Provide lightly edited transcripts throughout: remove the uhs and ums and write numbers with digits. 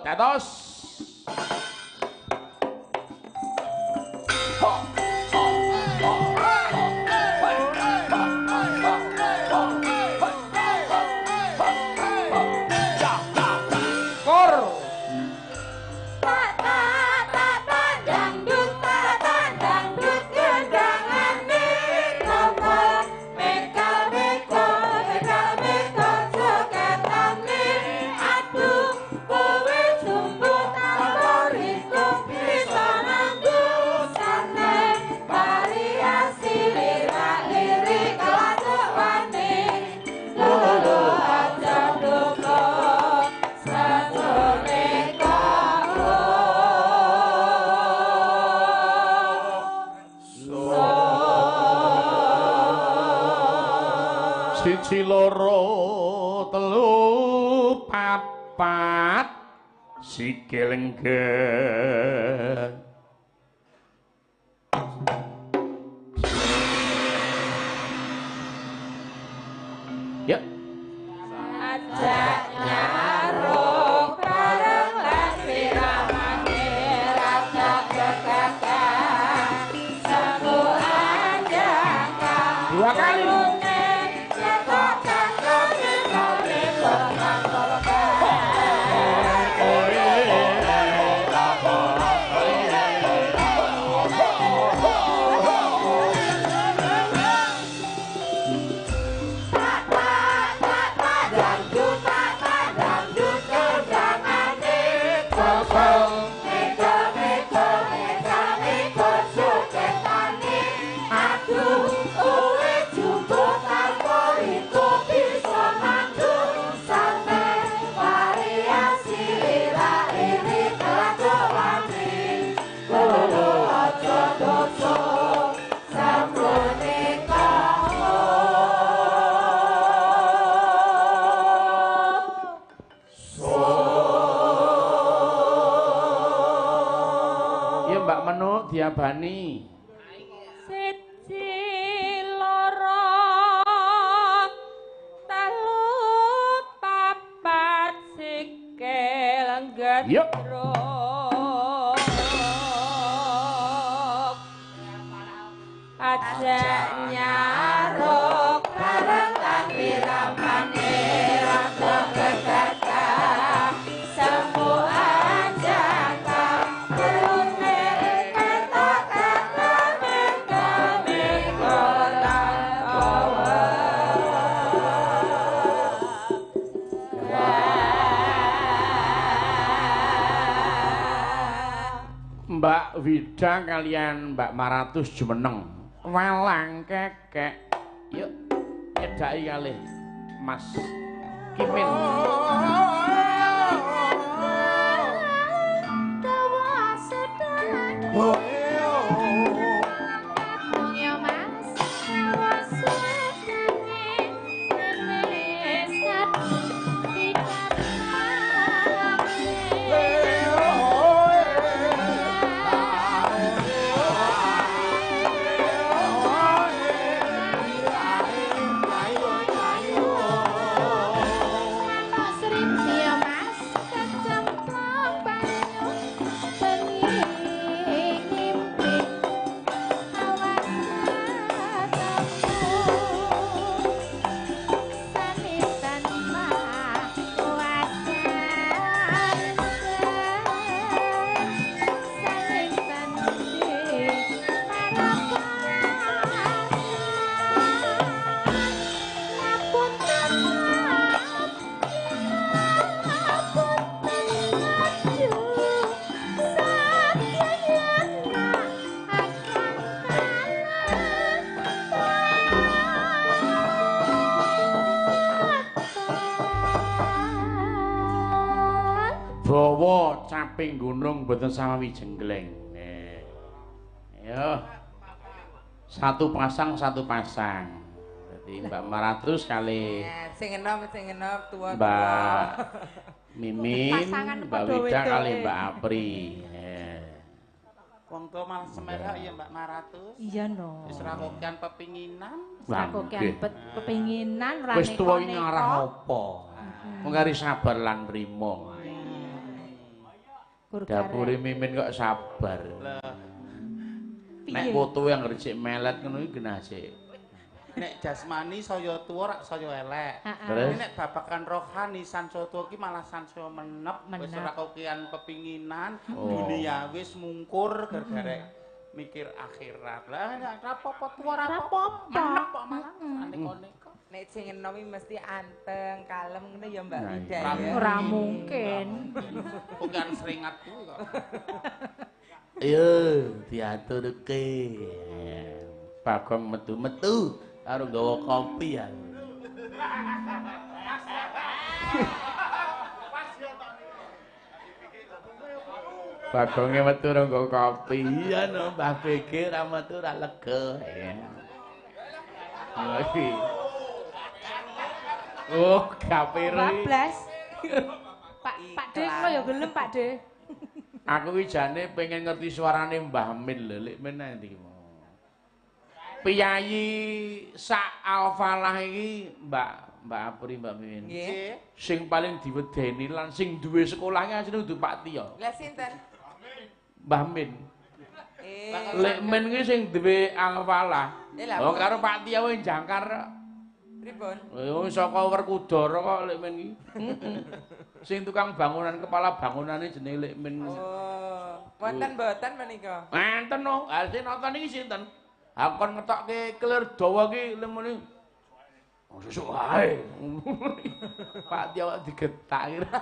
tetos. Siji loro telu papat sikil lenggeng ya ajak nyaruk bareng lan piramane rasa kekakak sembuhan jangka dua kali diabani siji loro telu papat sikil gedruk ajak nyaruk bareng lan piramane rada kekakak sembuhan jangka Mbak Wida kalian Mbak Maratus jumeneng walang kekek yuk nyedaki kalih Mas Kimin bawa caping gunung boten samawi jenggleng. Yo. Satu pasang. Jadi Mbak Maratus kali sing enom tua. Mbak Mimin, Mbak Wida kali Mbak Apri. Wong tua malah semerah ya Mbak Maratus. Iya no. Wis rakokan pepinginan. Rakokan pepinginan rane. Wis tuwa iki ngarah apa? Mung kari sabar lan nrimo. Dapure Mimin kok sabar. Lah, Nek foto yang resik melet ngono iki genah sik. nek jasmani saya tuwa rak saya elek. Terus? Nek babakan rohani sanso tuwa ki malah sanso menep, wis ora kokian pepinginan, dunia wis mungkur gara-gara mikir akhirat. Lah nek apa-apa tuwa ora apa-apa. Menep kok malah aneka-aneka. Nek sing enom mesti anteng, kalem ngene ya Mbak Nah, Wida iya. ya. Ora mungkin. Bukan seringat kuwi kok. Ayo diaturke. Bagong metu-metu karo nggawa kopi ya. Bagonge metu nggawa kopi. Iya no, Mbah BG ra metu ra lega. Lagi. Oh, kapire. Bablas. Pak De kok ya gelem Pak De. Aku iki jane pengen ngerti suarane Mbah Min lho, lek men ndi mau. Piyayi sak Alfalah iki Mbak Apri Mbak Min. Nggih. Sing paling diwedeni lan sing duwe sekolahnya asline kudu Pak Tio. Lah sinten? Mbah Min. Lek men iki sing duwe Alfalah. Oh karo Pak Tio wis jangkar. Pripun? Oh saka Werkudara kok lek men iki. Sing tukang bangunan kepala bangunane jenenge Lek Min. Oh, wonten mboten menika? Enten no, sing nonton iki sinten? Aku kon ngetokke kelir dawa iki lemune. Oh sesuk wae. Pak Tio digetak kira.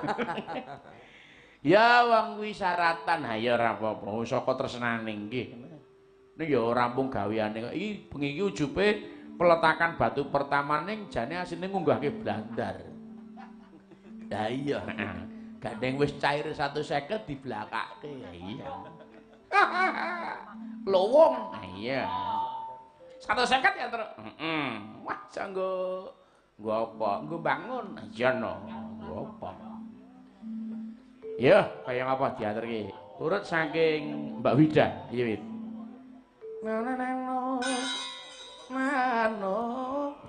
Ya wong kuwi syaratan, ha ya ora apa-apa, saka tresnane nggih. Nek ya rampung gaweane kok iki bengi iki ujupe peletakan batu pertama ning jane asine ngunggahke blandar. Lah iya, gandeng wis cair 150 diblakake. Iya. Lowong. Iya. 150 ya, Tru. Heeh. Wah, nggo apa? Nggo bangun. Iya no. Nggo apa? Ya, kaya ngapa diaturke? Urut saking Mbak Wida, iya Wid. Mano.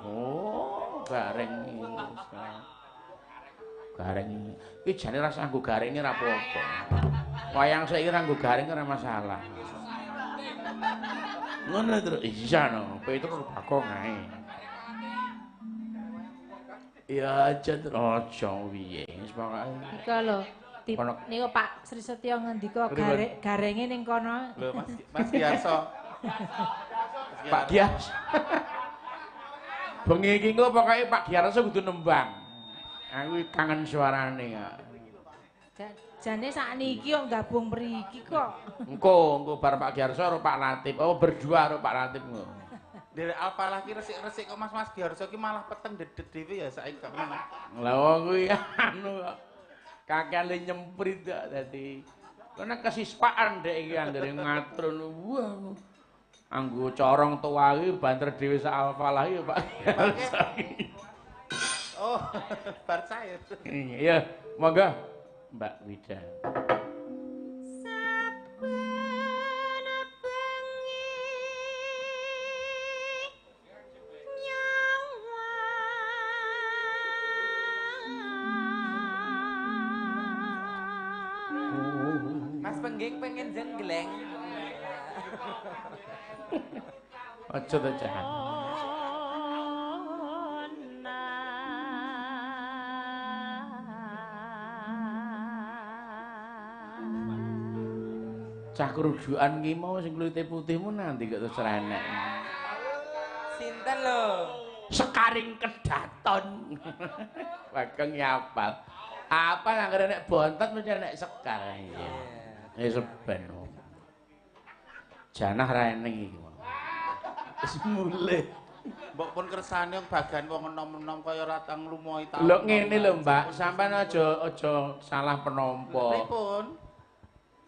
Oh, bareng iki. Gareng iki jane rasa nggo gareng ora apa-apa. Wayang saiki ora nggo gareng ora masalah. Ngono terus iya no, Petrus Bagong ae. Ya aja aja piye wis pokoke. Ika lho. Niku Pak Sri Setyo ngendika garenge ning kono. Lho Mas Giarso. Pak Gias. Bengi iki engko pokoke Pak Giarso kudu nembang. Aku kangen suarane ya. Jane sakniki kok gabung mriki kok. Engko bar Pak Giarso karo Pak Latif. Oh berdua karo Pak Latif engko. Dari Alfalah ki resik-resik kok Mas Giarso ki malah peteng dedet dhewe ya saiki kok ngono. Lah wong kuwi anu kok kakele nyemprit kok dadi. Karena kesispaan dek iki anggere ngatur wah. Anggo corong tua iki banter dhewe sak Alfalah ya Pak. Oh, bar cair. Iya, monggo Mbak Wida. Mas Pengging pengen jenggleng. Aja to Cah. Cah kerujukan ki mau sing klite putihmu nanti kok terus renek. Sinten lho? Sekaring kedaton. Bagong nyapal. Apa anggere nek bontot mesti nek sekar. Iya. Wis ben. Janah rene iki. Wis mulih. Mbok pun kersane bagan wong enom-enom kaya ratang lumohi taun. Lho ngene lho Mbak, sampean aja salah penampa. Pripun?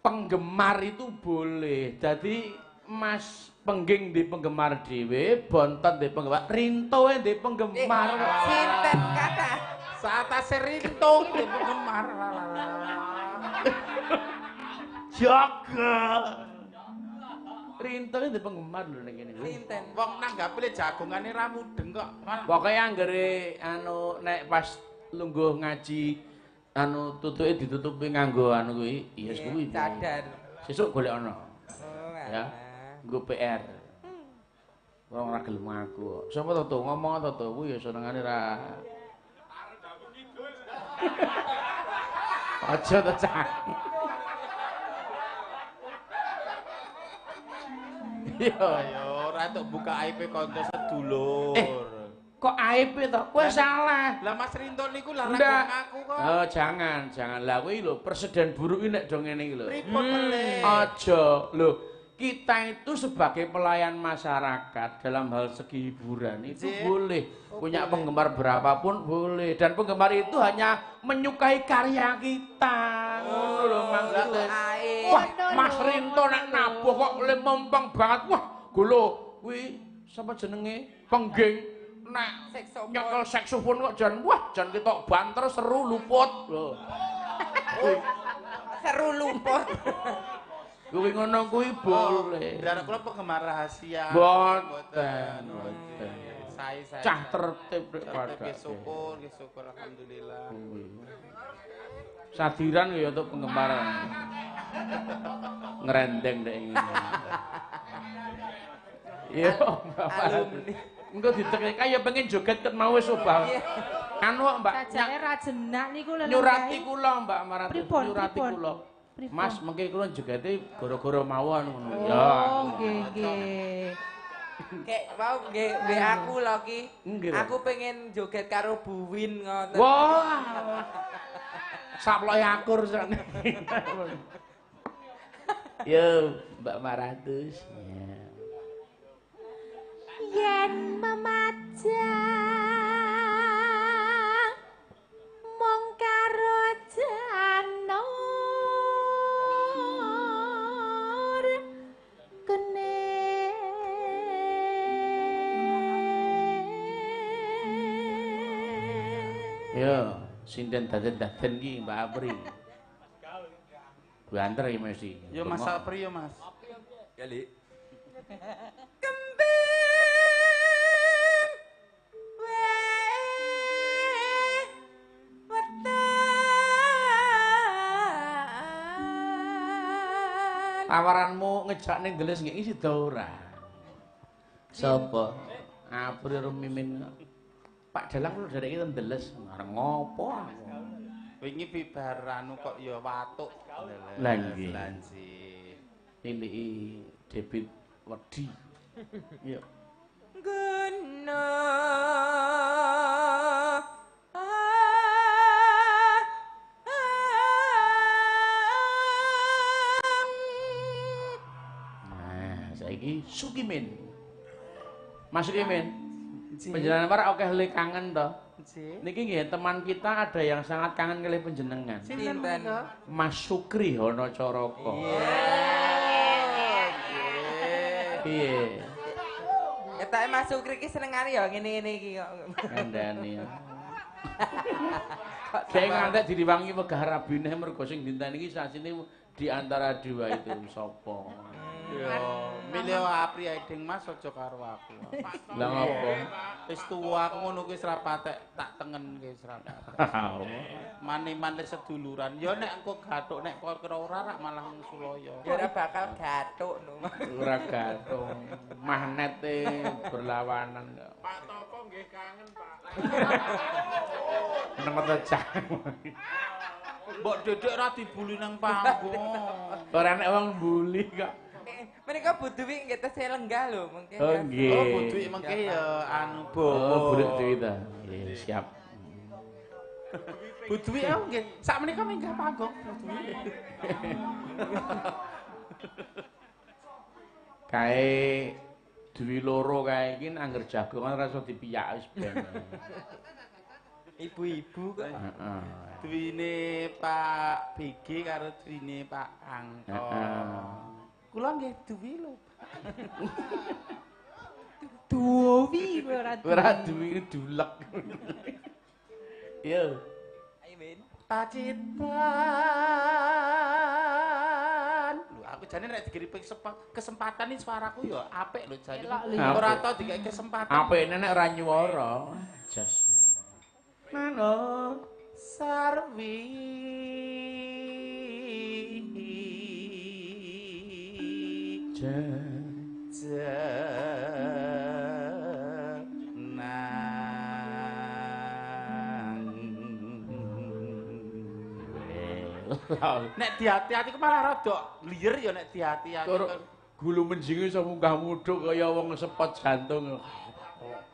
Penggemar itu boleh. Jadi Mas Pengging di penggemar dhewe, Bontot di penggemar, Rinto di penggemar. Sinten kata? Saatase Rinto ki penggemar. Jaga. Rinto di penggemar lho ning kene. Sinten? Wong nanggapi le jagongane ra mudeng kok. Pokoke anggere anu nek pas lungguh ngaji anu tutuke ditutupi nganggo anu kuwi, iya kuwi. Cadar. Sesuk golek ana. Oh, Ya. Nggo PR. Wong ora gelem aku. Sapa to ngomong to kuwi ya senengane ra. Aja to cah. Yo ora tok buka aib kanca sedulur. Kok aib to? Kowe salah. Lah Mas Rinto niku larang aku kok. Oh, jangan. Lah kuwi lho presiden buruk iki nek do ngene iki lho. Pripun meneh? Aja. Lho, kita itu sebagai pelayan masyarakat dalam hal segi hiburan itu boleh punya penggemar berapapun boleh dan penggemar itu hanya menyukai karya kita. Ngono lho maksudnya. Wah, Mas Rinto nek nabuh kok lempeng banget. Wah, golo kuwi sapa jenenge? Pengging nek nyekel saksofon kok jan wah jan ketok banter seru luput lho. Seru luput. Kuwi ngono kuwi boleh. Darah kula penggemar rahasia. Mboten. Saya. Cah tertib rek Nggih syukur alhamdulillah. Sadiran ya untuk penggemar ngerendeng dek ngene. Iya, alumni. Engko ditekek kaya pengen joget ket mau wis obah. Anu Mbak. Sajane ra jenak niku lho. Nyurati kula Mbak Marati. Nyurati kula. Mas, mengke kula jogete gara-gara mawon ngono. Oh, nggih. Kek mau nggih aku lho ki. Aku pengen joget karo Buwin ngoten. Wah. Saploke akur sakne. Yo, Mbak Maratus. Yen memajang mung karo janur kene Yo, sinden daden-daden ki Mbak Apri. Banter iki mesti. Yo Mas Apri yo Mas. Kali. Tawaranmu ngejak ning gelis nggih isi ora. Sapa? Apri rumimin. Pak Dalang lu derek iki ndeles areng ngopo? Wingi bibar anu kok ya watuk. Lah nggih. Lanji. Ini debit wedi. Yo. Guna saiki Sukimin. Mas Sukimin. Panjenengan para akeh le kangen to. Niki nggih teman kita ada yang sangat kangen kalih panjenengan. Sinten? Mas Sukri Hono Caraka. Piye? Ketake Mas Sukri ki senengane ya ngene-ngene iki kok. Kandhane. Saya ngantek diriwangi wegah rabine mergo sing dinten iki sasine di antara dua itu sapa. Yo, milih Apri Aiding Mas aja karo aku. Lah ngopo? Wis tuwa aku ngono kuwi wis ra patek tak tengen ki wis ra patek. Mane-mane seduluran. Yo nek engko gathuk nek kok kira ora rak malah ngsulaya. Ya ora bakal gathuk no. Ora gathuk. Magnete berlawanan. Pak Topo nggih kangen, Pak. Nang cah. Mbok Dedek ora dibuli nang panggung. Ora nek wong mbuli kok. Mereka butuhi nggih tesih lenggah lho mungkin. Oh nggih. Oh, butuh mengke ya anu Oh, budak duit ta. Nggih, siap. Butuh ya nggih. Sak menika minggah panggung butuh. Kae duwi loro kae iki angger jagongan ora iso dipiyak wis ben. Ibu-ibu kok. Heeh. Duwine Pak BG karo duwine Pak Angko. Kula nggih duwi lho. Duwi Ora duwi dulek. Yo. Ayo Ben. Pacitan. Lho aku jane nek dikiri kesempatan iki suaraku ya apik lho jane. Ora tau dikek kesempatan. Apik nek ora nyuwara. Jas. Manut sarwi nek diati-ati ku malah rada liyer ya nek diati-ati. Gulu menjinge iso munggah mudhuk kaya wong sepot jantung.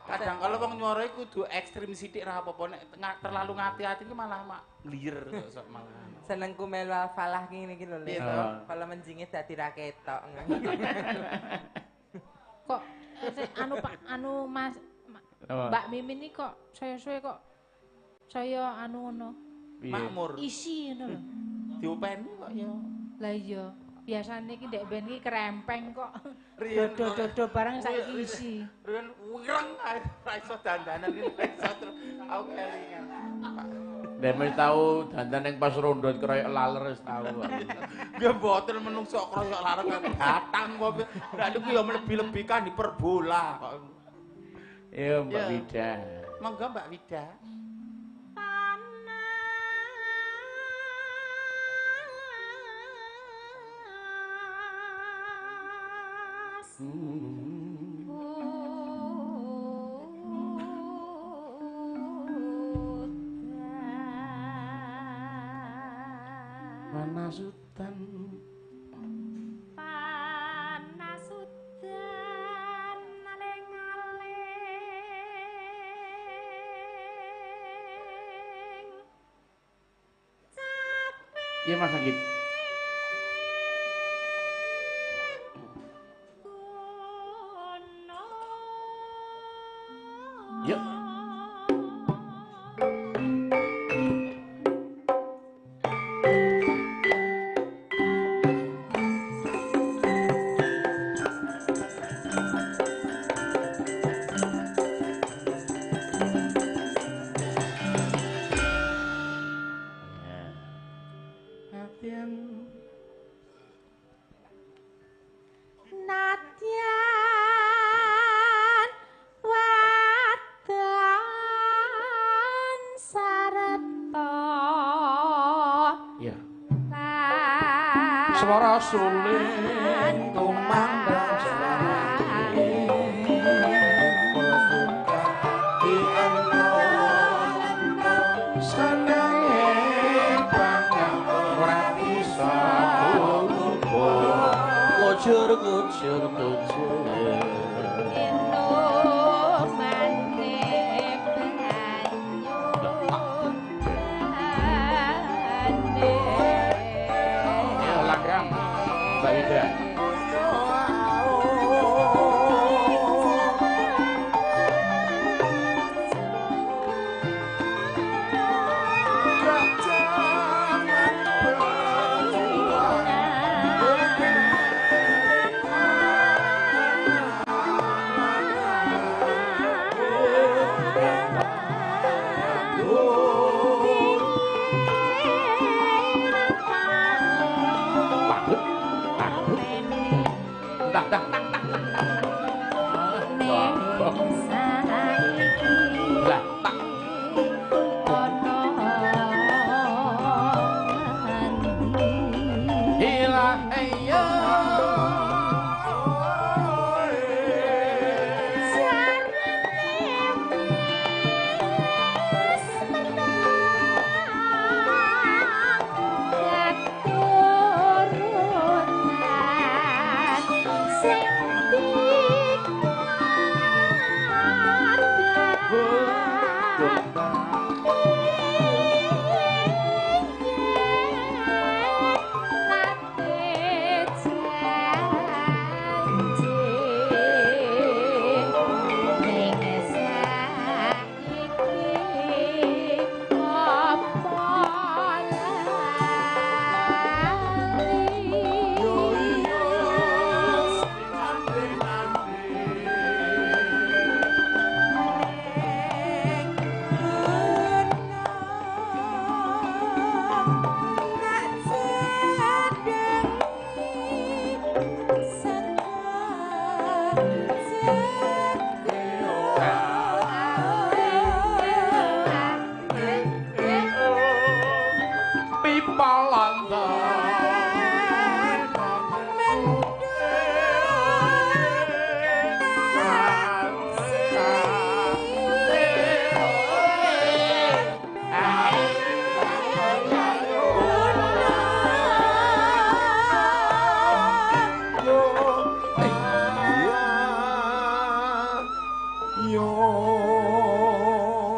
Kadang kalau wong nyuara kudu ekstrim sithik ra apa-apa nek terlalu ngati-ati ku malah mak liyer kok malah. Senengku melu falah ngene iki lho. Kalau menjinge dadi ra ketok. Kok anu Pak anu Mas Mbak Mimin iki kok saya-saya kok saya anu ngono. Makmur. Isi ngono lho. Diopeni kok ya. Lah iya, biasane iki ndek ben iki krempeng kok. Dodo barang saiki isi. Riyen wireng ra iso dandanan iki ra iso terus aku kelingan. Nek wis tau dandan ning pas rondo kroyok laler wis tau. Ya mboten menungso kroyok laler batang kok. Lah niku ya lebih-lebihkan diperbola kok. Ya Mbak Wida. Monggo Mbak Wida. Panasutan aling-aling iya Mas Anggit. Yuk. Swara suling kumandang kucur Mbak Wida.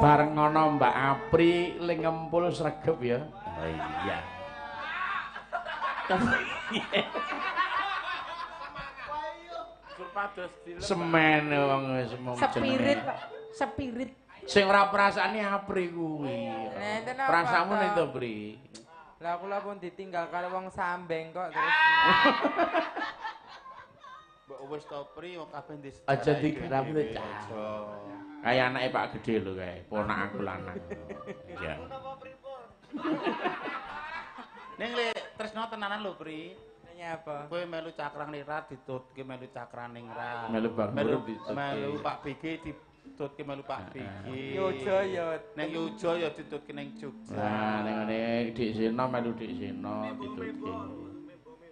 Bareng ngono Mbak Apri ling ngempul sregep ya. Oh iya. Semen wong wis mung Spirit. Sing ora perasaane Apri kuwi. Perasaanmu ning to, Pri? Lah kula pun ditinggal karo wong Sambeng kok terus. Mbok wis to Pri wong kabeh ndis. Aja digeram lho, Cak. Kayak anake Pak Gede lho kae, ponak aku lanang. Iya. Ning le tresno tenanan lho, Pri. Apa? Kowe melu cakrang nira ditutke melu cakraning ra. Melu Bang Guru ditutke. Melu Pak BG ditutke melu Pak BG. Yojo ya. Ning Yojo ya ditutke ning Jogja. Nah, ning ngene Dik Sena melu Dik Sena ditutke.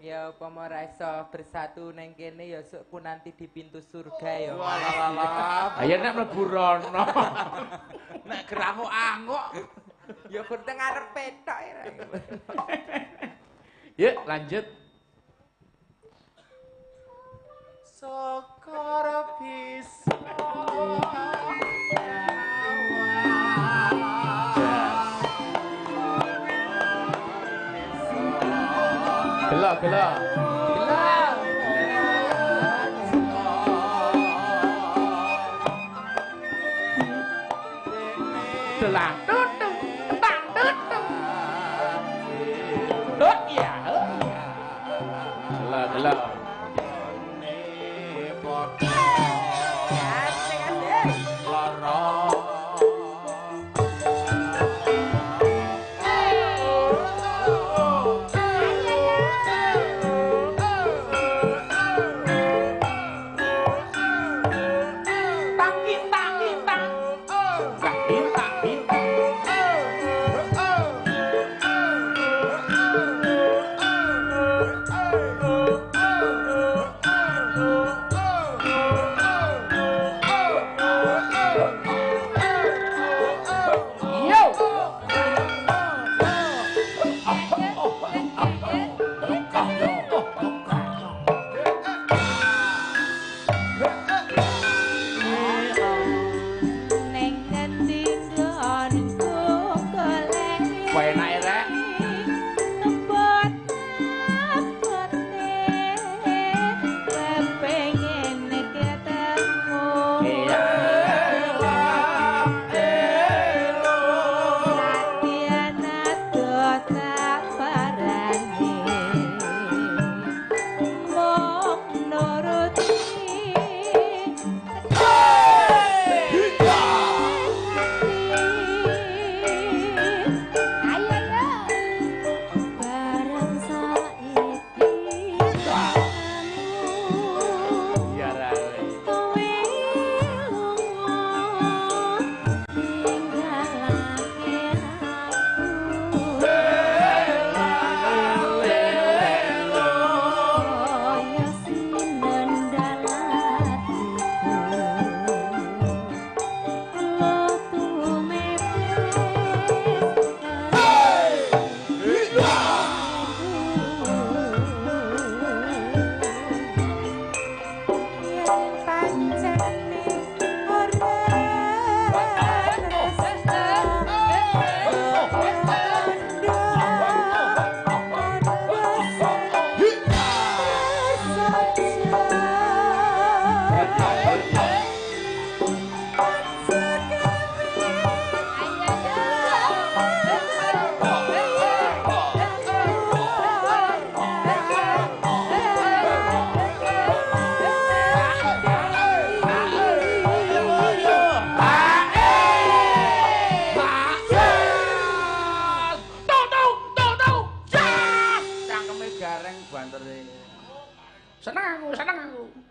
Ya upama ora iso bersatu ning kene ya ku nanti di pintu surga ya. Walah. Ayo nek mlebu rono. Nek geranguk-anguk ya kur teng arepe tok ya. Yuk lanjut. Sokor bisa Gelak. Delang tutung tang tutung. Oh iya. Gelak.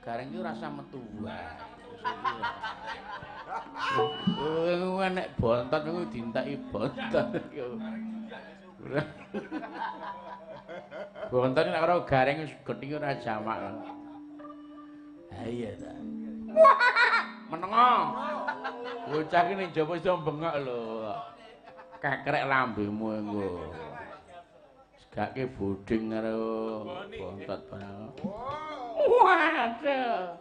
Gareng iki rasa metu wae. Oh, nek bontot niku dinteki bontot. Bontot nek karo gareng wis gething ora jamak. Ha iya ta. Menengo. Bocah iki ning jaba iso bengok lho. Kekrek lambemu engko. Segake boding karo bontot barang. Waduh.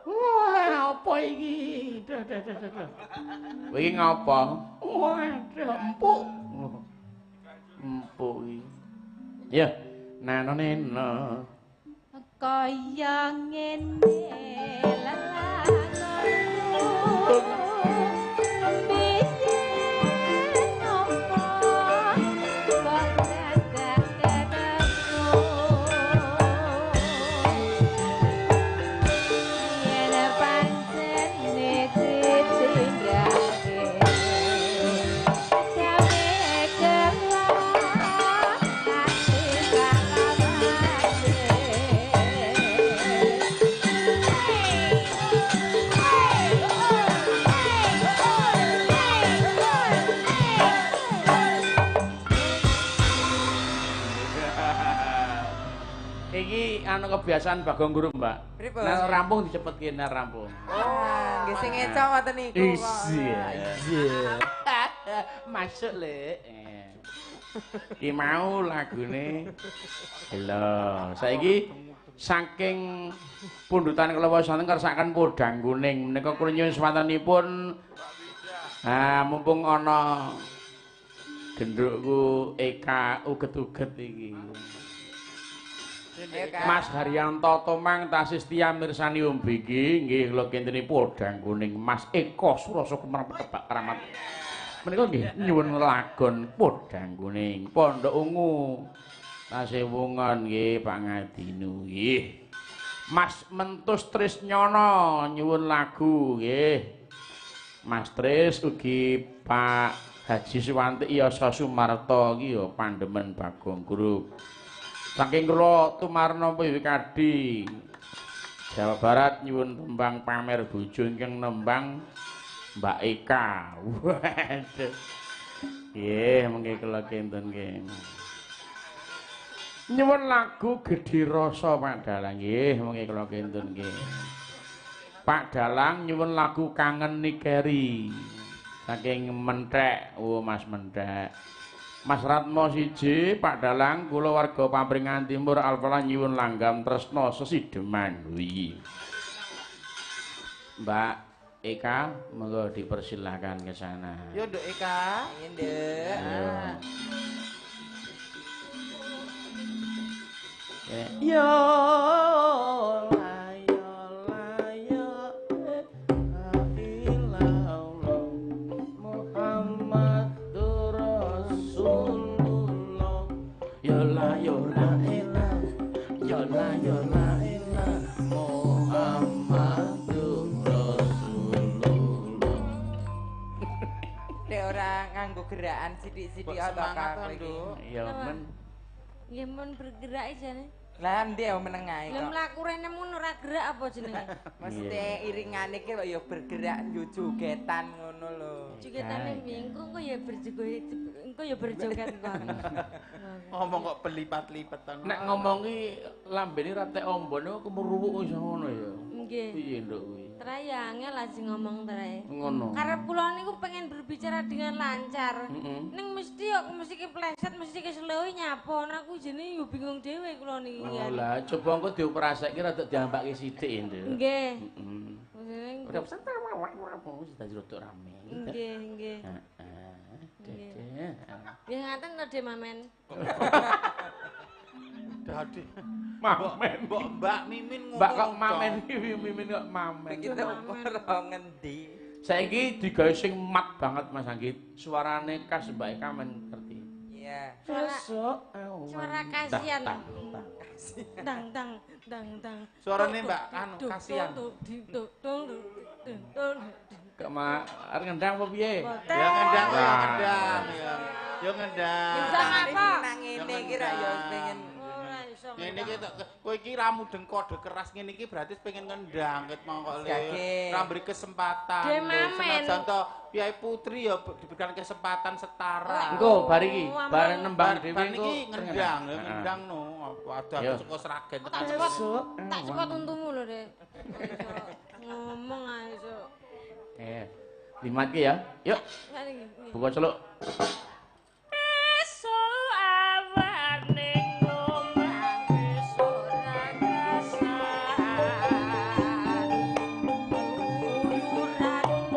Wah, apa iki? Kowe iki ngapa? Waduh, empuk. Empuk iki. Ya, nanonena. Kaya ngene lelagonku biyen apa kok dadak-dadakku yen pancen ditinggalke gawe kelak ati Iki anu kebiasaan Bagong Guru, Mbak. Pripun? Nek rampung dicepetke nek rampung. Oh, nggih sing eco ngoten niku kok. Iya. Masuk, Lek. Ki mau lagune. Lho, saiki saking pundutan kula wonten kersakaken podang kuning menika kula nyuwun swatanipun mumpung ana gendukku Eka uget-uget iki. Mas Haryanto Tomang tasis tia mirsani umbiki nggih kula kenteni podang kuning Mas Eko Surasa Kumarang Petebak Kramat. Menika nggih nyuwun lagon podang kuning Pondok Ungu. Tasewungan nggih Pak Ngadinu nggih. Mas Mentus Trisnyono nyuwun lagu nggih. Mas Tris ugi Pak Haji Suwanti Yasa Sumarto iki ya pandemen Bagong Guru. Saking kula Tumarno Wiwikadi Jawa Barat nyuwun tembang pamer bojo ingkang nembang Mbak Eka. Waduh. Nggih, mengki kula kinten nggih. Nyuwun lagu Gedhi Rasa Pak Dalang nggih, mengki kula kinten nggih. Pak Dalang nyuwun lagu Kangen Nikeri. Saking Menthek, Mas Menthek. Mas Ratmo siji, Pak Dalang, kula warga Papringan Timur Alpala nyuwun langgam tresna sesideman. Wi. Mbak Eka, monggo dipersilakan ke sana. Yo, Nduk Eka. Iya, Nduk. Yo. Nganggo gerakan sithik-sithik ata kowe iki. Iya, men. Ya mun bergerak jane. Lah ndi meneng ae Lah kok. mlaku rene mun ora gerak apa jenenge? Maksudnya iringane iki kok ya bergerak yo jogetan ngono lho. Jogetane piye? Engko ya berjoget, engko ya berjoget kok. Ngomong kok pelipat-lipatan. Nek ngomongi lambene ra tek ombone kok kemuruwuk iso ngono ya. Nggih. Piye nduk kuwi? Trae ya angel lajeng ngomong trae. Ngono. Karep kula niku pengen berbicara dengan lancar. Ning mesti kok mesti kepleset, mesti keseloi nyapon. Aku jene yo bingung dhewe kula niki. Oh lah, coba engko dioperasake rada diambake sithik, Nduk. Nggih. Heeh. Ora usah dadi rodok rame. Nggih, nggih. Heeh. Ya ngaten to, De Mamen. Dadi. Mamen. Mbak Mimin ngomong. Mbak kok mamen iki Mimin kok mamen. Iki ora ngendi. Saiki digawe sing mat banget Mas Anggit. Suarane khas Mbak Eka men ngerti. Iya. Suara kasihan. Dang dang dang dang. Suarane Mbak anu kasihan. Kok arep ngendang apa piye? Ya ngendang ya ngendang ya. Yo ngendang. Ngendang apa? Nang ngene iki ra yo pengen Ora iso. Ngene iki kowe iki ra mudeng kode keras ngene iki berarti pengen ngendang ket mongko le. Gage. Ra mberi kesempatan. De Mamen. Senajan to Piai Putri ya diberikan kesempatan setara. Engko bar iki, bar nembang dhewe Bar engko niki ngendang, ya ngendang no. Ada suka seragen. Tak cepot untumu lho, Dek. Ngomong ae iso. Limat ki ya. Yuk, buka celuk. Esuk awane ngomong wis ora kasar. Uyuran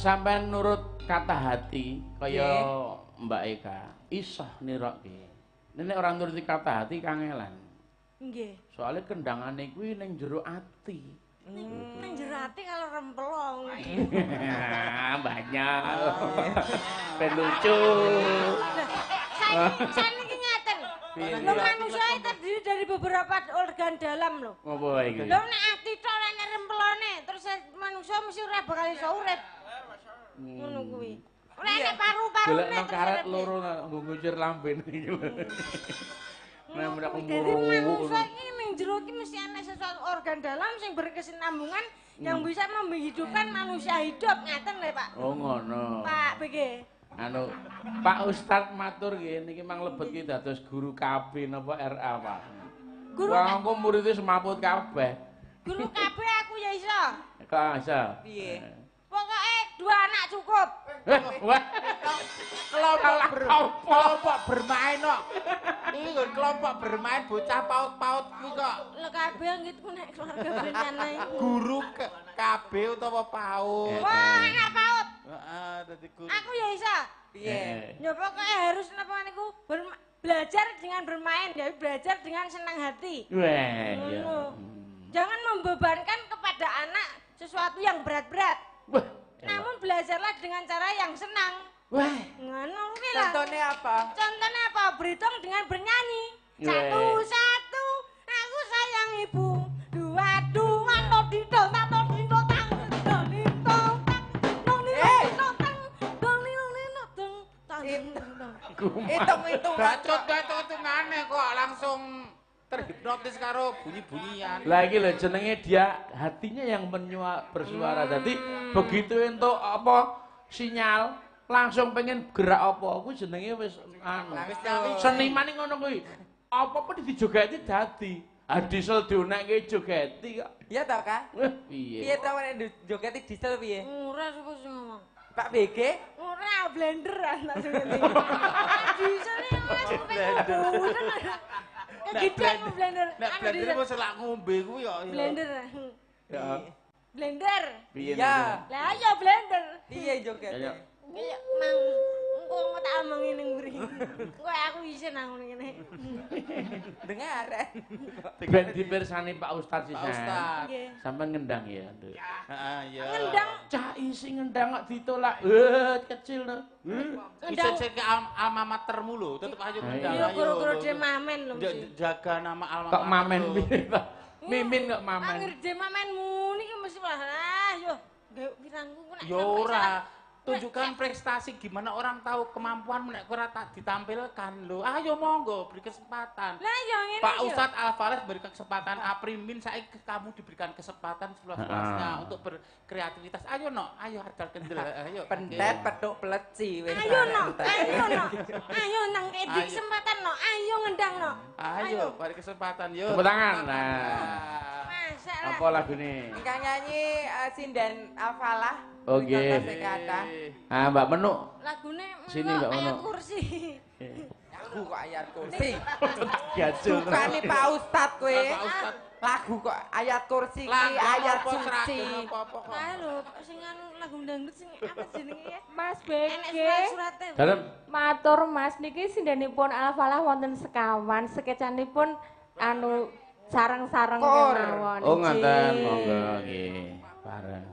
Sampeyan nurut kata hati kaya Mbak Eka iso nirokke. Nek ora nuruti kata hati kangelan. Nggih. Soale kendangane kuwi ning jero ati. Ning jero ati kalau rempelong. Banyak. Ben lucu. Saniki ngaten. Lho manusia terdiri dari beberapa organ dalam lho. Apa iki? Lho nek ati tok nek rempelone terus manusia mesti ora bakal iso urip. Ngono kuwi. Ora nek paru-paru golek nang karet loro nggo ngucir lambene iki lho. Nek mendak nguru. Manusia iki ning jero iki mesti ana sesuatu organ dalam sing berkesinambungan yang bisa menghidupkan manusia hidup ngaten lho Pak. Oh ngono. Pak BG. Anu Pak Ustad matur nggih niki mang lebet ki dados guru KB napa RA Pak. Guru wong engko muridé semaput kabeh. Guru KB aku ya iso. Kok iso? Piye? Pokoke 2 anak cukup. Wah. Kelompok bermain kok. Iki lho kelompok bermain bocah paut-paut kuwi kok. Lho kabeh ngitku nek keluarga bencana iku. Guru KB utawa paut. Wah, anak paut. Heeh, dadi guru. Aku ya iso. Piye? Ya pokoke harus napa niku belajar dengan bermain, ya belajar dengan senang hati. Wah, iya. Jangan membebankan kepada anak sesuatu yang berat-berat. Wah, namun belajarlah dengan cara yang senang. Wah, ngono kuwi lah. Contohnya apa? Contohnya apa? Berhitung dengan bernyanyi. 1 1 aku sayang ibu. 2 2 no dito no dito tang tang dito tang hitung gacot-gacotungane kok langsung terhipnotis karo bunyi-bunyian. Lah iki lho jenenge dia hatinya yang bersuara. Jadi begitu entuk apa sinyal langsung pengen gerak apa kuwi jenenge wis anu. Seniman iki ngono kuwi. Apa-apa dijogeti dadi. Diesel dionekke jogeti kok. Iya ta, Kak? Piye? Piye ta nek jogeti diesel piye? Ora sapa sing ngomong. Pak BG? Ora blender tak sing ngene. Diesel iki blender. Nek blender wis lak ngombe kuwi kok. Blender. Ya. Blender. Piye? Iya. Lah ya blender. Iya joget. Iya mang Wong tak omongi ning mburi. Kowe aku isin nang ngene. Dengar. Ben dipirsani Pak Ustaz sih. Pak Ustaz. Sampeyan ngendang ya, Nduk. Heeh, ya. Ngendang Cah isi ngendang kok ditolak. Kecil no. Bisa cek ke alma matermu lho, tetep ayo ngendang. Yo guru-guru de mamen lho. Jaga nama alma Kok mamen piye, Pak? Mimin kok mamen. Angger de mamenmu niki mesti wah yo gawe pirangku ku nek. Ya ora. Tunjukkan prestasi gimana orang tahu kemampuan nek ora tak ditampilkan lho. Ayo monggo beri kesempatan. Lah yo ngene Pak Ustadz Al-Falah berikan kesempatan, Aprimin saiki kamu diberikan kesempatan seluas-luasnya untuk berkreativitas. Ayo no, ayo hargal kendel, ayo. Pendet petuk pleci wis. Ayo no. Ayo nang kedi kesempatan no. Ayo ngendang no. Ayo, beri kesempatan yo. Tepuk tangan. Nah. Masalah. Apa lagune? Ingkang nyanyi Sindan Al-Falah. Oke. Ah, Mbak Menu. Lagune Sini, Mbak Mono. ayat kursi. Lagu kok ayat kursi. Gajul. Bukan Pak Ustad kowe. Pak Ustad. Lagu kok ayat kursi ki ayat suci. Ayo sing anu lagu dangdut sing apa jenenge ya? Mas Enek BG. surate. Dalem. Matur Mas niki sindanipun Al-Falah wonten sekawan, skecanipun anu sareng-sareng kemawon. Oh, ngaten, monggo nggih. Bareng.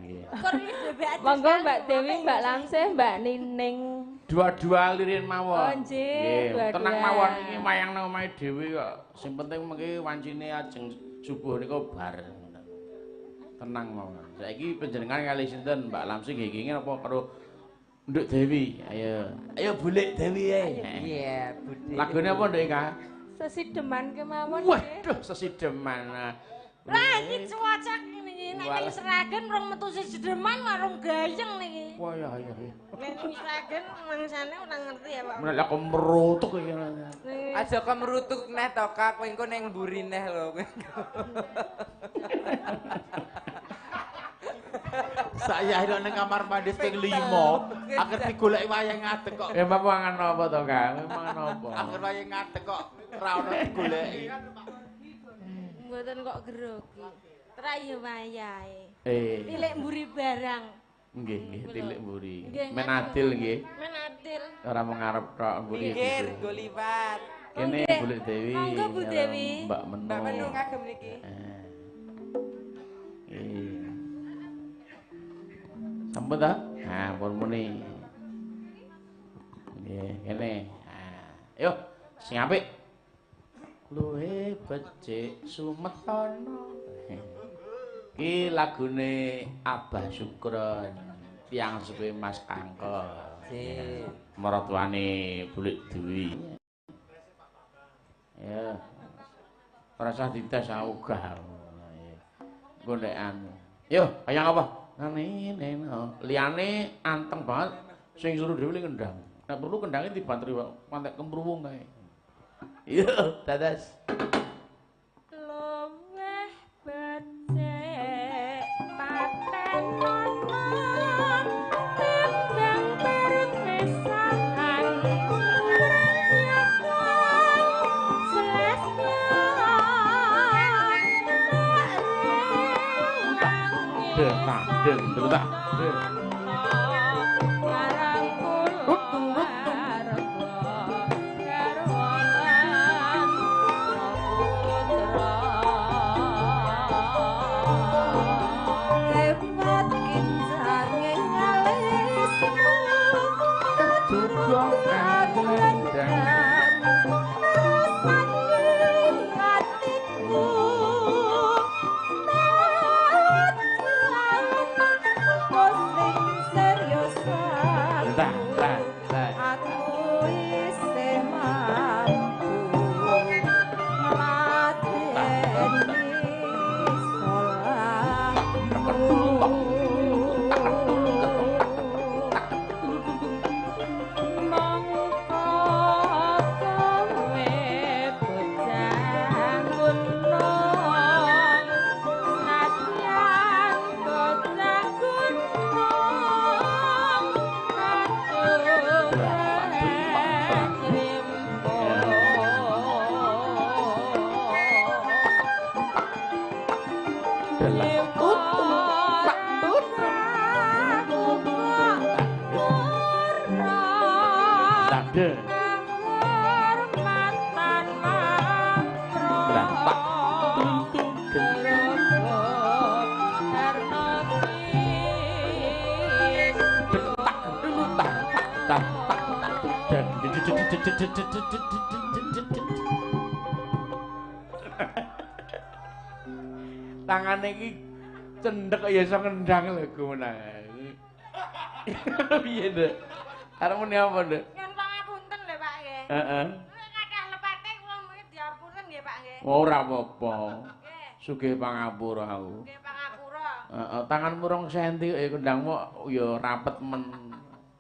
Nggih. Kor iki dhewek Monggo Mbak Dewi, Mbak Lamseh, Mbak Nining. Dua-dua lirin mawon. Oh, nggih, dua-dua. Tenang mawon iki wayang nang omahe dhewe kok. Sing penting mengki wancine ajeng subuh niku bareng. Tenang mawon. Saiki panjenengan kali sinten Mbak Lamsih nggih kenging apa karo Nduk Dewi? Ayo. Ayo Bulik Dewi ae. Iya, Budi. Lagune apa Nduk Ika? Sesideman kemawon. Waduh, sesideman. Lah iki cuacak niki nek ning Sragen rong metu sesideman marung gayeng niki. Wah ya ya. Nek ning Sragen mangsane ora ngerti ya, Pak. Menek kok merutuk iki. Aja kemerutuk neh to Kak, kowe engko ning mburi neh lho. Saya itu nang kamar mandi ping 5, akhir digoleki wayang ngadeg kok. Mbak mangan apa to, Kak? Mangan apa? Akhir wayang ngadeg kok ora ono digoleki. Mboten kok grogi. Trayu wayahe. Tilik mburi barang. Nggih, nggih, tilik mburi. Nggih, Menadil nggih. Menadil. Ora mengarep tok mburi. Nggih, rego liwat. Kene Bulik Dewi. Monggo Bu Dewi. Mbak Menu. Mbak Menu ngagem niki. Sampun ta? Nah, pun muni. Nggih, kene. Nah, yo sing apik. Luwe becik sumetono. Ki lagune Abah Sukron, tiyang sepuhe Mas Kangko. Nggih. Maratuane Bulik Dewi. Ya. Ora usah dites ogah. Golekan. Yo, kayang apa? Ngene liyane anteng banget sing suruh dhewe ngendang. Nek perlu kendange dibantri mantek kemruwung kae. Iya, dadas. Luweh becik patenon tembang perpisahan De. Hormatan makro. Lah tak tuntung tangane iki cendhek ya iso ngendang lho gumenang. Piye, Nduk? Arepmu apa, Nduk? Nyuwun pangapunten lho, Pak nggih. Heeh. Kathah lepate kula mriki diapunten nggih, Pak nggih. Ora apa-apa. Nggih. Sugih pangapura aku. Nggih, pangapura. Heeh, tanganmu 2 senti kendangmu ya rapet men.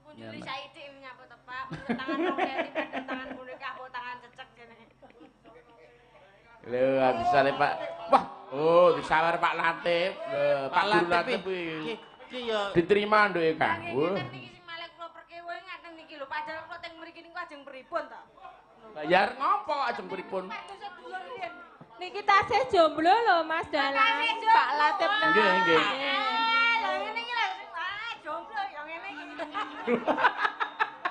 Munjuli saithik menyapa tepak. Tangan 2 cm tangan punika apa tangan cecek kene. Lho, abisane Pak. Wah, oh disawer Pak Latif. Lho, Pak Latif iki. Iki ya Diterima nduke Kang. Nggih, niki sing malih kula perkewe ngaten niki lho. Padahal kula teng mriki niku ajeng pripun to? Bayar ngopo ajeng pripun? Niki tasih jomblo lho Mas Dalang. Pak Latif nang. Nggih, nggih. Lho ngene iki lho jomblo ya ngene iki.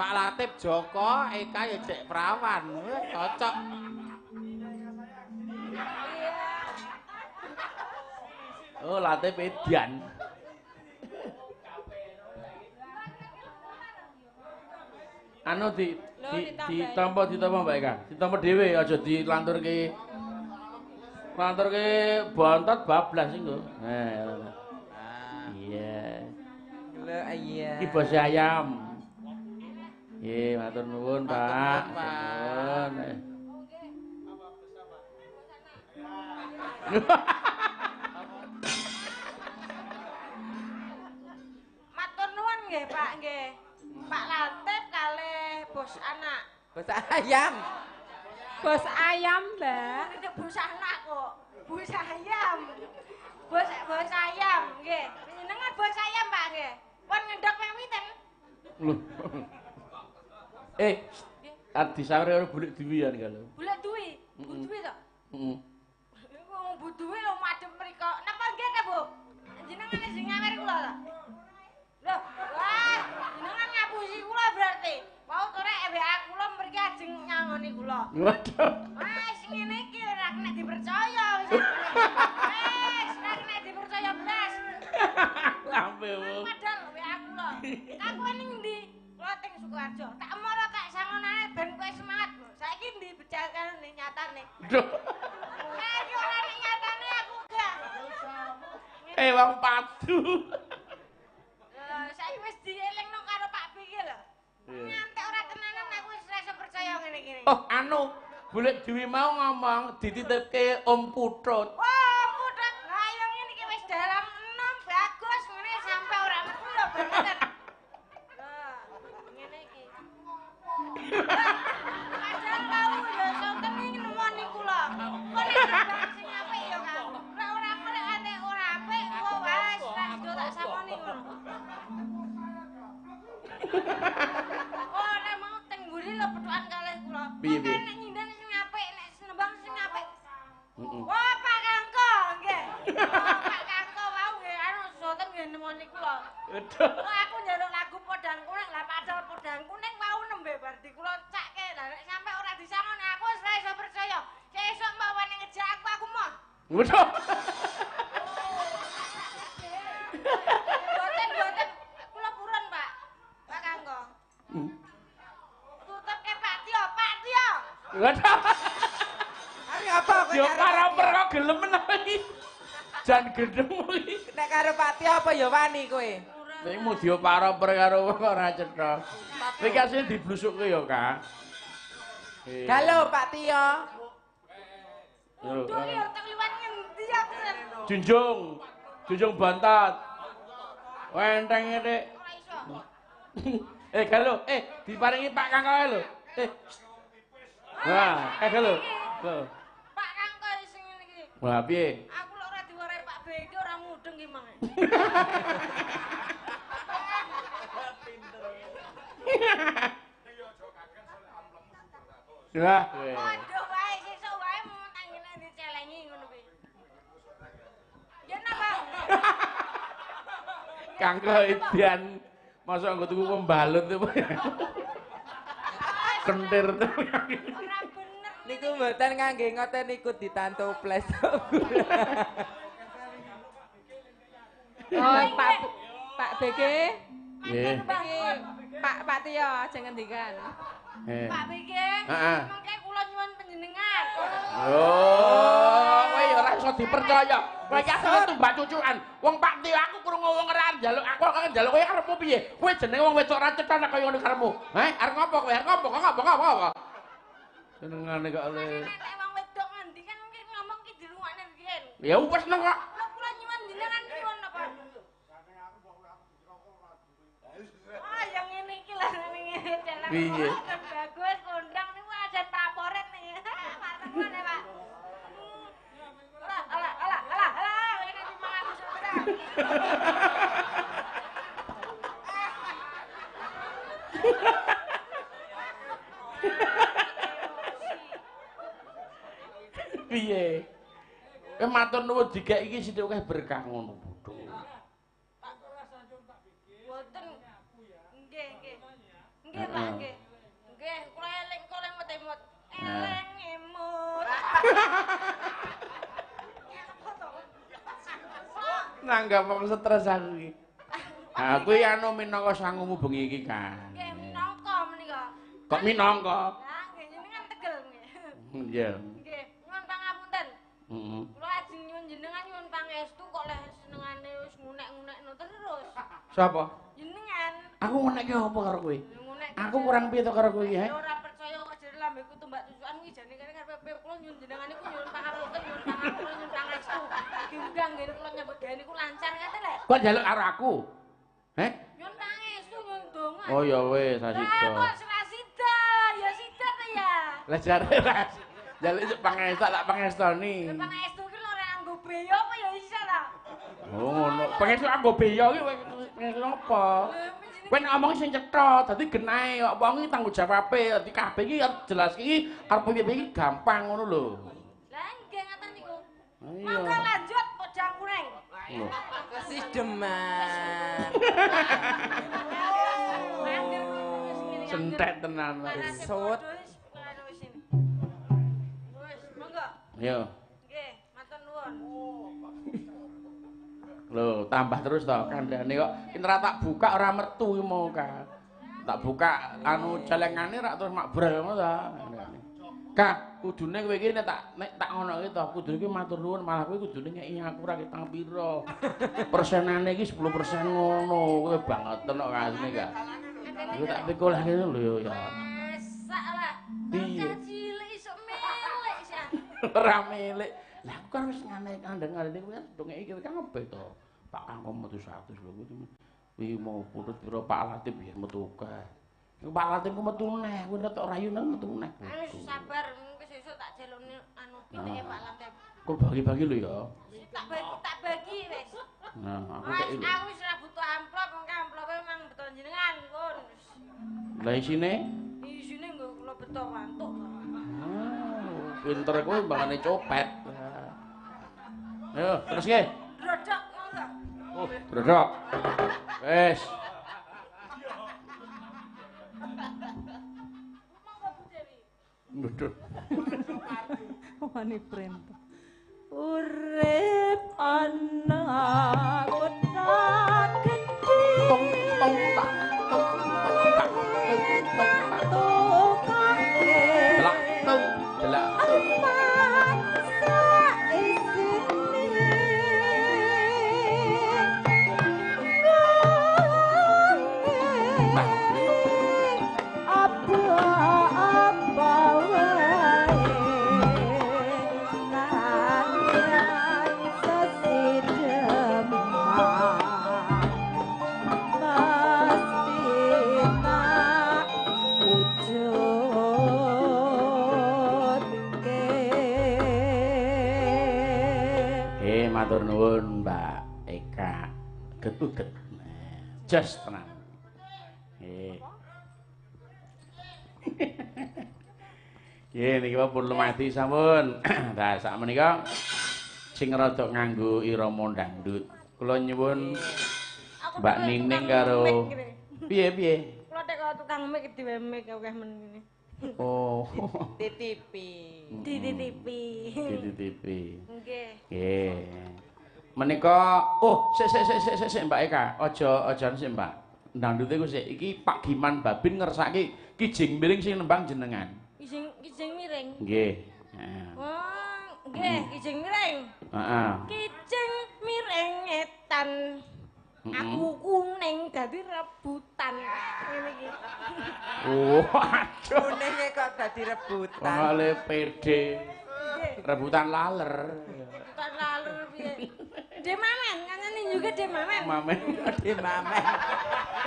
Pak Latif Joko, Eka ya cek perawan. Wah, cocok. Oh, Latif Edian. Anu ditampa Mbak Eka. Ditampa dhewe aja dilanturke. Lanturke bontot bablas iku. Nah. Iya. Lho iya. Iki bos ayam. Nggih, matur nuwun, Pak. Matur nuwun, Pak. Matur nuwun nggih, Pak nggih. Pak Latif kalih bos anak. Bos ayam. Bos ayam, Mbak. Ini bos anak kok. Bos ayam. Bos ayam nggih. Jenengan bos ayam, Pak nggih. Pun ngendhok nang winten. Lho. Adi sawre ora golek duwian kalau. Golek duwi. Bu duwi to? Heeh. Niku bu duwi lho madhep mriko. Napa nggih ta, Bu? Jenengan sing ngawer kula to? Lho, wah, jenengan ngapusi kula berarti. Mau torek WA kula mriki ajeng nyangoni kula. Waduh. Wah, sing ngene iki ora kena dipercaya wis. Ora kena dipercaya blas. Lambe wong. Padahal WA kula. Aku ning ndi? Kula teng Sukoharjo. Tak mara tak sangonane ben kowe semangat, Bu. Saiki ndi bejakan ning nyatane. Duh. Ayo ora ning nyatane aku gak. Wong padu. Saiki wis dielingno karo Pak B iki lho. Ngantek ora tenanan aku wis ora iso percaya ngene iki. Oh, anu, golek duwi mau ngomong dititipke Om Putut. Oh, Putut. Lah yo ngene iki wis dalam 6 bagus ngene sampe ora metu lho bener. Lah, ngene iki. Padahal mau yo sonten iki nemoni kula. Kok nek sing apik yo Kang. Nek ora merek ate ora apik kok wis tak do tak samoni ngono. Oh, nek mau teng mburi lho petukan kalih kula. Piye, piye? Nek nyinden sing apik, nek senembang sing apik. Heeh. Wah, Pak Kangko, nggih. Oh, Pak Kangko wau nggih anu soten nggih nemoni kula. Aduh. Kok aku njaluk lagu Podang Kuning, lah padahal Podang Kuning wau nembe bar di kula cakke. Lah nek sampe ora disangoni aku wis ora iso percaya. Sesuk mbak wani ngejak aku moh. Waduh. Boten kula purun, Pak. Pak Kangko. Tutupke Pak Tio, Pak Tio. Waduh. Ari apa kowe? Yo karo para Pak Tio? perkara gelem menawa iki. Jan gedhemu iki. Nek karo Pak Tio apa ya wani kowe? Nek mau dioparoper karo wong ora cetha. Iki asline diblusukke ya, Kak. Halo Pak Tio. Yo. Duh, yo teng liwat ngendi aku sen. Junjung bantat. Wenteng Dik. Ora iso. Galo, diparingi Pak Kangko ae lho. Wah, galo. Lho. Pak Kangko sing ngene iki. Wah, piye? Aku lho ora diwarai Pak B iki ora mudeng ki mang. Wah, Waduh wae sesuk wae mau tanggene dicelengi ngono kuwi. Ya napa? Kangko Edian. Masa nggo tuku pembalut to. Ah, Kentir. Ora bener. Niku mboten ngangge ngoten niku ditantoples. Oh, Pak BG. Nggih. Pak Tio aja ngendikan. Pak BG. Heeh. Mengke kula nyuwun panjenengan. Oh, kowe ya ora iso dipercaya. Kowe iki asale tumbak cucukan. Wong Pak Tio aku krungu wong ora njaluk aku kok njaluk kowe karepmu piye? Kowe jenenge wong wedok ra cetha kaya ngono karepmu. Heh, arep ngopo kowe? Arep ngopo? Ngopo? Senengane kok le. Nek wong wedok ngendi kan mungkin ngomong ki dirungokne riyen. Ya wis nang kok. Kula nyuwun jenengan nyuwun apa? Ah, yang ngene iki lah ngene jalan. Piye? Bagus kondang niku ajan paporet nih. Matemane, Pak. Alah, ini dimangan sebentar. Piye? Matur nuwun digek iki sithik akeh berkah ngono, Budho. Boten. Nggih. Nggih, Pak, nggih. Nggih, kula eling metemut. Eling emut. Nanggap wong stres aku iki. Ha kuwi anu minangka sangumu bengi iki kan. Nggih, minangka menika. Kok minangka? Lah, nggih jenengan tegel nggih. Iya. Nggih, nyuwun pangapunten. Heeh. Kula ajeng nyuwun jenengan nyuwun pangestu kok leh senengane wis ngunek-ngunekno terus. Sapa? Jenengan Aku ngunekke apa karo kowe? ngunek. Aku kurang piye to karo kowe iki, he? Ora percaya kok jare lambeku tumbak tusukan iki jane kene karepe kula nyuwun jenengan niku nyuwun pangapunten, nyuwun pangapunten, nyuwun pangestu. Mugi-mugi anggene kula nyambut gawe niku lancar ngaten lek. Kok njaluk karo aku? Heh? Nyuwun pangestu, nyuwun donga. Oh ya wis, asida. Kok sida, ya sida ta ya. Lah jare ras. Njaluk pangestu tak pangestoni. Pangestu ki lho ora nganggo beyo apa ya isa ta? Oh ngono. Pangestu anggo beyo iki pangestu apa? Kowe nek ngomong sing cetha, dadi genahe kok wong iki tanggung jawabe, dadi kabeh iki jelas iki arep piye iki gampang ngono lho. Lah nggih ngaten niku. Iya. Monggo lanjut podang kuning. Kesideman. Sentet tenan. Sut. Wis, monggo. Yo. Nggih, matur nuwun. Lho, tambah terus to kandhane kok ora tak buka ora metu iki mau ka. Tak buka anu celengane rak terus mak brel ngono ta. Kak, kudune kowe iki nek tak ngono iki to, kudune iki matur nuwun malah kowe kudune ngeki aku ra ketang pira. Persenane iki 10% ngono, kowe banget kok kasine Kak. Iku tak pikul ngene lho yo ya. Sak lah. Piye? Cilik iso melek sih. Ora milik. Lah aku kan wis ngane kandhang-kandhane kowe do ngeki kowe kabeh to. Pak Kangkong metu 100 lho kuwi mau putut pira Pak Latif ya metu akeh. Pak Latif ku metu neh, kowe nek tok rayu nang metu neh. Wis sabar, mengko sesuk tak jalukne anu pitike Pak Latif. Kok bagi-bagi lho ya. Tak bagi wis. Nah, aku Wis kek lho. aku wis ora butuh amplop, mengko amplope mang beto jenengan pun. Lah isine? Isine nggo kula beto wantuk. Oh, pinter kowe mbangane copet. Ayo, terus ge. Drodok monggo. Oh, brodok. Wes. Monggo Bu Dewi. Nduduk. Wani print. Urip ana kota gedhe. Tong tong tak. Delak tong, delak. Matur nuwun Mbak Eka. Getuget. Jos tenan. Nggih. Nggih niki pun lumadi sampun. Lah sak menika sing rada nganggo irama dangdut. Kula nyuwun Mbak Nining karo piye? Kula tek karo tukang mik diwe mik akeh men ngene. Oh. Titipi. Dititipi. Dititipi. Nggih. Nggih. Menika sik Mbak Eka, aja sik Mbak. Ndandute ku sik iki Pak Giman Babin ngersake kijing miring sing nembang jenengan. Kijing miring. Nggih. Oh, nggih, kijing miring. Heeh. Kijing miring etan. Aku kuning dadi rebutan ngene iki. Oh, aduh. Kuninge kok dadi rebutan. Ole pede. Rebutan laler. Rebutan laler piye? Demamen, ngene juga demamen. Mamen. Di mamen.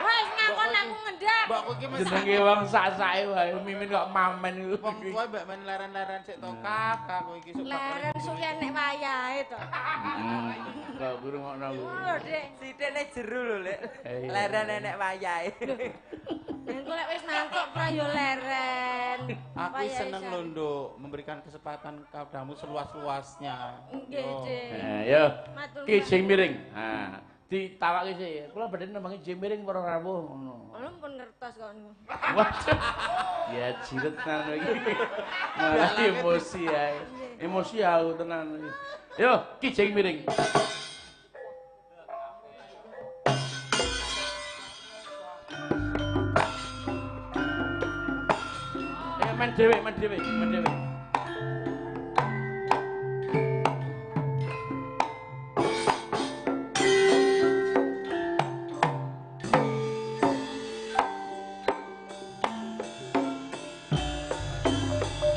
Wes ngakon aku ngendap. Mbak kowe ki mesti Jenenge wong sak-sake wae mimin kok mamen iku. wong kowe mbak men leren-leren sik to kakak kowe iki sok Leren sok yen nek wayahe to. Kok ngrungokno ku. Lho, Dik. Sithikne jero lho, Lek. Iya. Leren enek wayahe. Engko lek wis ngantuk pra yo leren. Aku Wayahe seneng sak. lho, Nduk, memberikan kesempatan kepadamu seluas-luasnya. Nggih, Yo. Dik. Yo. Matur Kijing miring. Ha, ditawake sih. Kula badhe nembangi kijing miring para rawuh ngono. Ono pun ngertos kok niku. Waduh. Ya jiret tenan iki. Malah emosi ae. Emosi aku tenan iki. Yo, kijing miring. Main dhewe.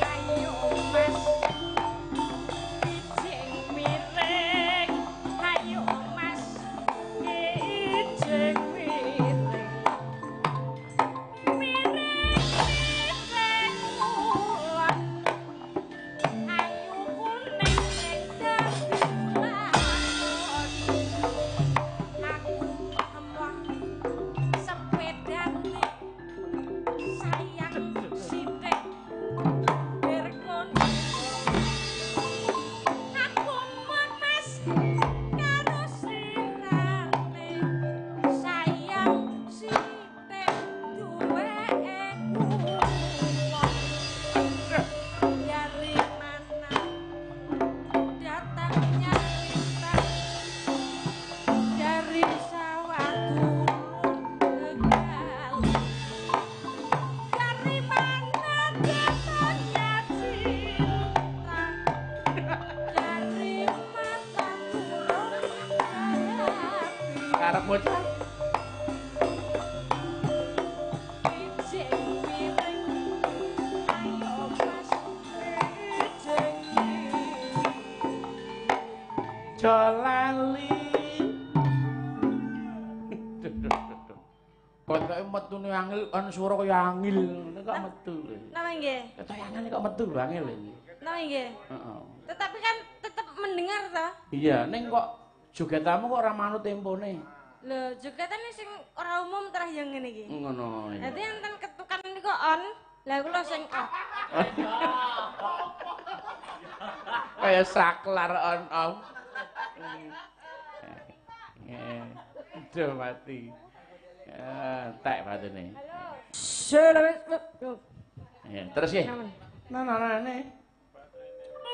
Ayo Mas. Kijing miring. Ayo Mas. Kijing miring. Miring kulon. Ayu kuning ning dadi lakon. Aku emoh sepedane sayang sithik berkon. Aku menes karo sirane sayang sithik duweke kulon. Yari mana datangnya lintang dari sawah gunung tegal. Dari mana datangnya cinta dari mata turun hati. Arep bocah. Kijing miring, ayo Mas, kijing miring. Jolali. Kok metune angel kan swara kaya angil ngono kok metu. Napa nggih? Ketayangane kok metu lho angel iki. Napa nggih? Heeh. Tetapi kan tetap mendengar toh. Iya, ning kok jogetanmu kok ora manut tempone. Lho, jogatan sing ora umum terah yang ngene iki. Ngono. ya. Dadi enten ketukan niku on, lah kula sing off. Kaya saklar on off. Duh mati. Tak batine. Ya, terus ya. Nah.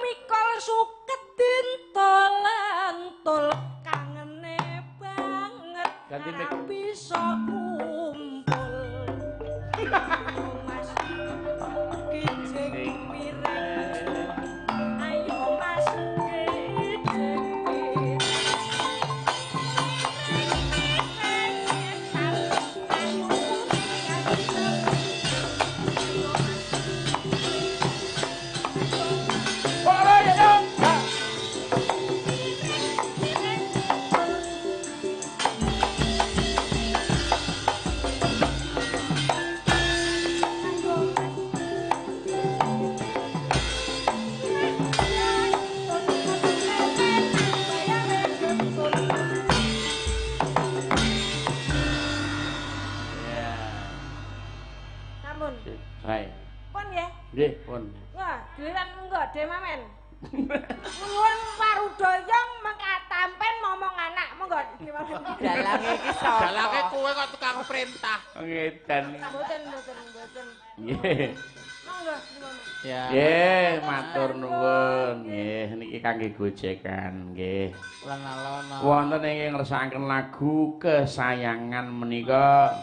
Mikol sukedin tolantul kangene banget. Ganti mik. Ora bisa kumpul. Mas kijing miring. Ayo Mas kijing miring. Ora ya dong. Namun, Hai. pun ya. Nggih, pun. Wah, duwean monggo Demamen. Nuwun parudoyong mengkatampen momong anak monggo Dalange iki sapa? Dalange kowe kok tukang perintah. Ngedan. Mboten. Nggih. Monggo gimana? Ya. Nggih, matur nuwun. Nggih, niki kangge gojekan nggih. Lana-lana. Wonten ingkang ngersakaken lagu kesayangan menika.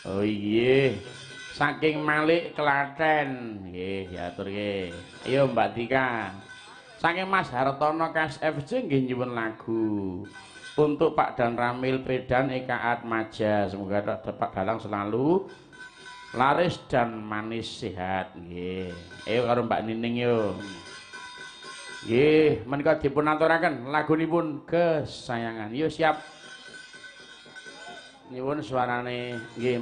Oh iya. Saking Malik Klaten. Nggih, diatur nggih. Ayo Mbak Dika. Saking Mas Hartono KSFC nggih nyuwun lagu. Untuk Pak Dan Ramil Pedan Eka Atmaja. Semoga Pak Dalang selalu laris dan manis sehat nggih. Ayo karo Mbak Nining yo. Nggih, menika dipun aturaken lagunipun kesayangan. Yo siap. Nyuwun suarane nggih.